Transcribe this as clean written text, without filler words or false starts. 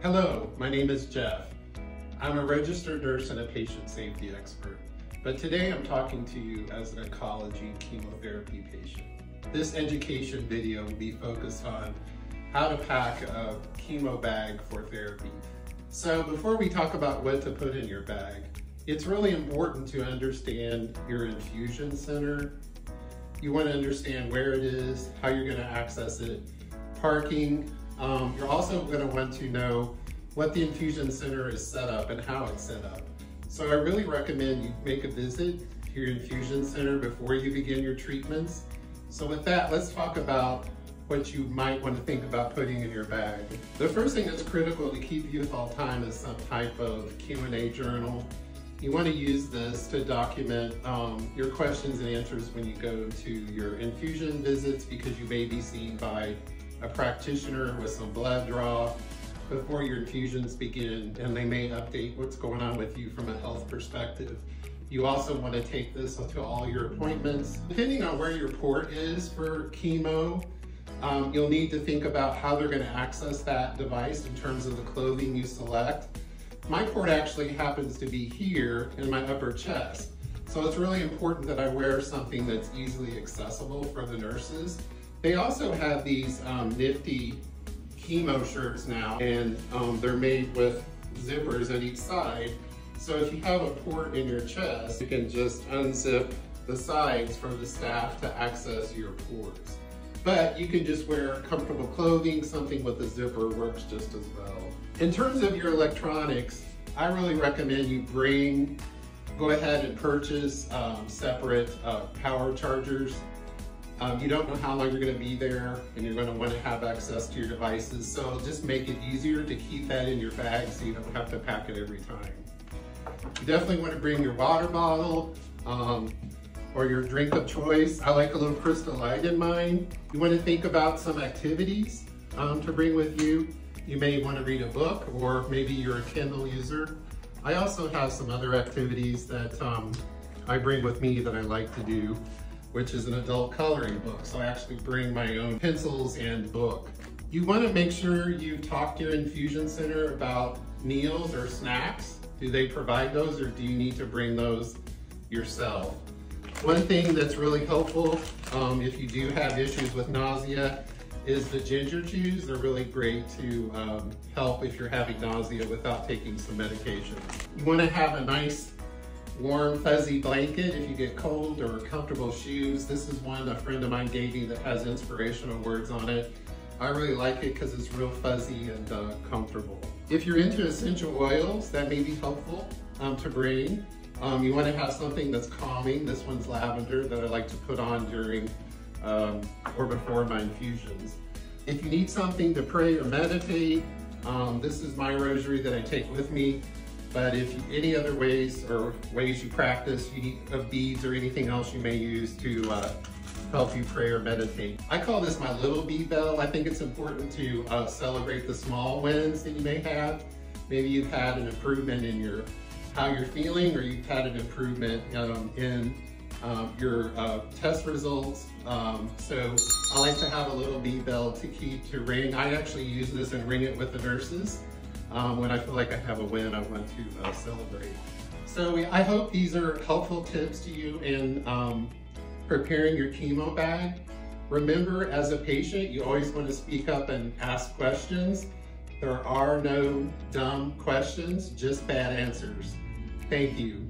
Hello, my name is Jeff. I'm a registered nurse and a patient safety expert, but today I'm talking to you as an oncology chemotherapy patient. This education video will be focused on how to pack a chemo bag for therapy. So before we talk about what to put in your bag, it's really important to understand your infusion center. You want to understand where it is, how you're going to access it, parking. You're also going to want to know what the infusion center is set up and how it's set up. So I really recommend you make a visit to your infusion center before you begin your treatments. So with that, let's talk about what you might want to think about putting in your bag. The first thing that's critical to keep you at all time is some type of Q&A journal. You want to use this to document your questions and answers when you go to your infusion visits, because you may be seen by a practitioner with some blood draw before your infusions begin, and they may update what's going on with you from a health perspective. You also want to take this to all your appointments. Depending on where your port is for chemo, you'll need to think about how they're going to access that device in terms of the clothing you select. My port actually happens to be here in my upper chest, so it's really important that I wear something that's easily accessible for the nurses. They also have these nifty chemo shirts now, and they're made with zippers at each side. So if you have a port in your chest, you can just unzip the sides for the staff to access your ports. But you can just wear comfortable clothing, something with a zipper works just as well. In terms of your electronics, I really recommend you go ahead and purchase separate power chargers. You don't know how long you're going to be there, and you're going to want to have access to your devices, so just make it easier to keep that in your bag so you don't have to pack it every time. You definitely want to bring your water bottle or your drink of choice. I like a little Crystal Light in mine. You want to think about some activities to bring with you. You may want to read a book, or maybe you're a Kindle user. I also have some other activities that I bring with me that I like to do, which is an adult coloring book. So I actually bring my own pencils and book. You want to make sure you talk to your infusion center about meals or snacks. Do they provide those, or do you need to bring those yourself? One thing that's really helpful if you do have issues with nausea is the ginger chews. They're really great to help if you're having nausea without taking some medication. You want to have a nice warm fuzzy blanket if you get cold, or comfortable shoes. This is one a friend of mine gave me that has inspirational words on it. I really like it because it's real fuzzy and comfortable. If you're into essential oils, that may be helpful to bring. You want to have something that's calming. This one's lavender that I like to put on during or before my infusions. If you need something to pray or meditate, this is my rosary that I take with me. But if any other ways you practice, you need beads or anything else you may use to help you pray or meditate. I call this my little bee bell. I think it's important to celebrate the small wins that you may have. Maybe you've had an improvement in how you're feeling, or you've had an improvement in your test results. So I like to have a little bee bell to ring. I actually use this and ring it with the nurses. When I feel like I have a win, I want to celebrate. So I hope these are helpful tips to you in preparing your chemo bag. Remember, as a patient, you always want to speak up and ask questions. There are no dumb questions, just bad answers. Thank you.